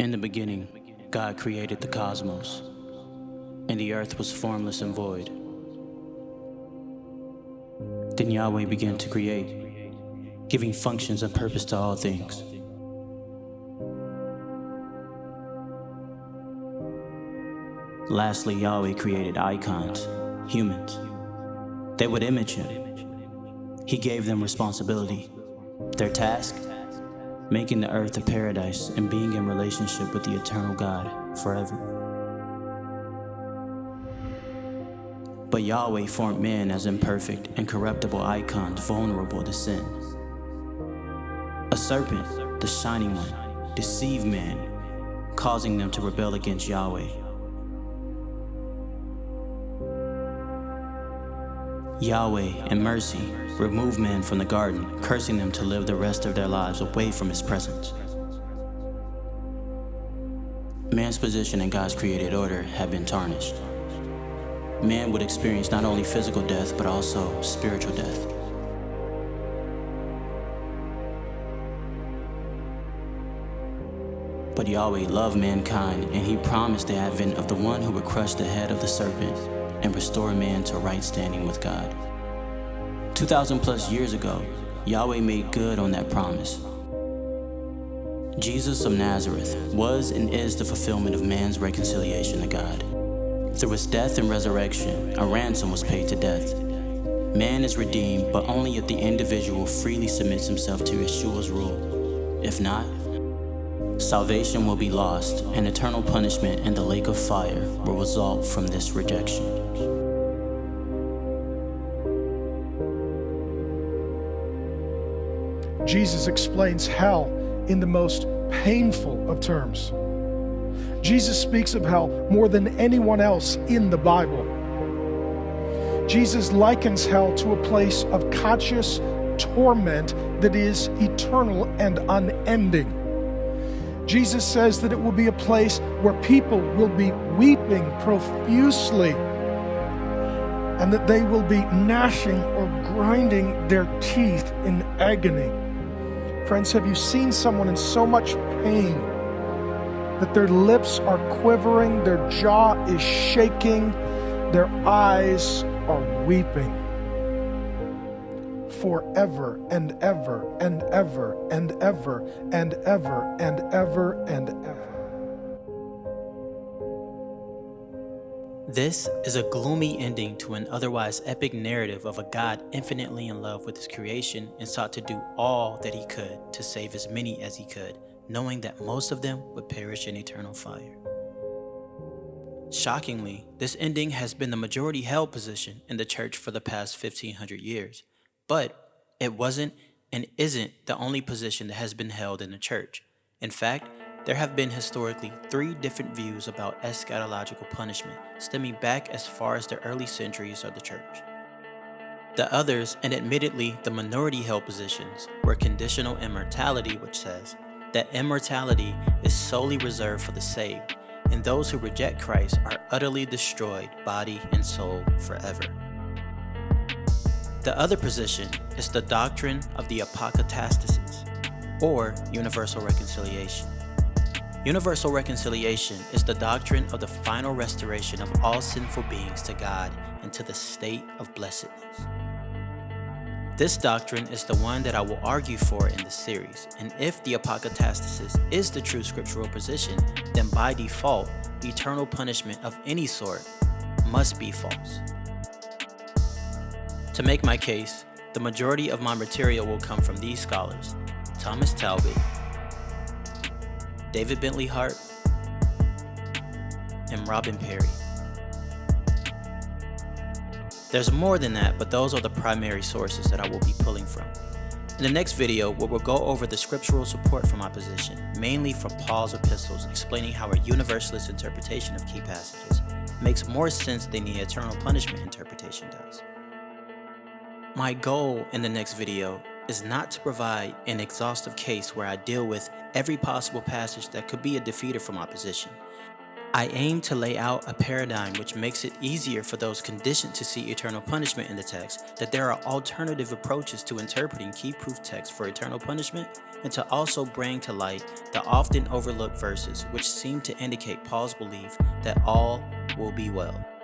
In the beginning, God created the cosmos, and the earth was formless and void. Then Yahweh began to create, giving functions and purpose to all things. Lastly, Yahweh created icons, humans. They would image Him. He gave them responsibility. Their task? Making the earth a paradise and being in relationship with the eternal God forever. But Yahweh formed man as imperfect and corruptible icons vulnerable to sin. A serpent, the shining one, deceived man, causing them to rebel against Yahweh. Yahweh, in mercy, removed man from the garden, cursing them to live the rest of their lives away from His presence. Man's position in God's created order had been tarnished. Man would experience not only physical death, but also spiritual death. But Yahweh loved mankind, and He promised the advent of the one who would crush the head of the serpent and restore man to right standing with God. 2,000 plus years ago, Yahweh made good on that promise. Jesus of Nazareth was and is the fulfillment of man's reconciliation to God. Through His death and resurrection, a ransom was paid to death. Man is redeemed, but only if the individual freely submits himself to Yeshua's rule. If not, salvation will be lost, and eternal punishment in the lake of fire will result from this rejection. Jesus explains hell in the most painful of terms. Jesus speaks of hell more than anyone else in the Bible. Jesus likens hell to a place of conscious torment that is eternal and unending. Jesus says that it will be a place where people will be weeping profusely and that they will be gnashing or grinding their teeth in agony. Friends, have you seen someone in so much pain that their lips are quivering, their jaw is shaking, their eyes are weeping? Forever and ever and ever and ever and ever and ever and ever. This is a gloomy ending to an otherwise epic narrative of a God infinitely in love with His creation and sought to do all that He could to save as many as He could, knowing that most of them would perish in eternal fire. Shockingly, this ending has been the majority held position in the church for the past 1,500 years, but it wasn't and isn't the only position that has been held in the church. In fact, there have been historically 3 different views about eschatological punishment, stemming back as far as the early centuries of the church. The others, and admittedly the minority-held positions, were conditional immortality, which says that immortality is solely reserved for the saved, and those who reject Christ are utterly destroyed, body and soul, forever. The other position is the doctrine of the apokatastasis, or universal reconciliation. Universal reconciliation is the doctrine of the final restoration of all sinful beings to God and to the state of blessedness. This doctrine is the one that I will argue for in this series, and if the apokatastasis is the true scriptural position, then by default, eternal punishment of any sort must be false. To make my case, the majority of my material will come from these scholars: Thomas Talbot, David Bentley Hart, and Robin Perry. There's more than that, but those are the primary sources that I will be pulling from. In the next video, we will go over the scriptural support for my position, mainly from Paul's epistles, explaining how a universalist interpretation of key passages makes more sense than the eternal punishment interpretation does. My goal in the next video is not to provide an exhaustive case where I deal with every possible passage that could be a defeater for my position. I aim to lay out a paradigm which makes it easier for those conditioned to see eternal punishment in the text, that there are alternative approaches to interpreting key proof texts for eternal punishment, and to also bring to light the often overlooked verses which seem to indicate Paul's belief that all will be well.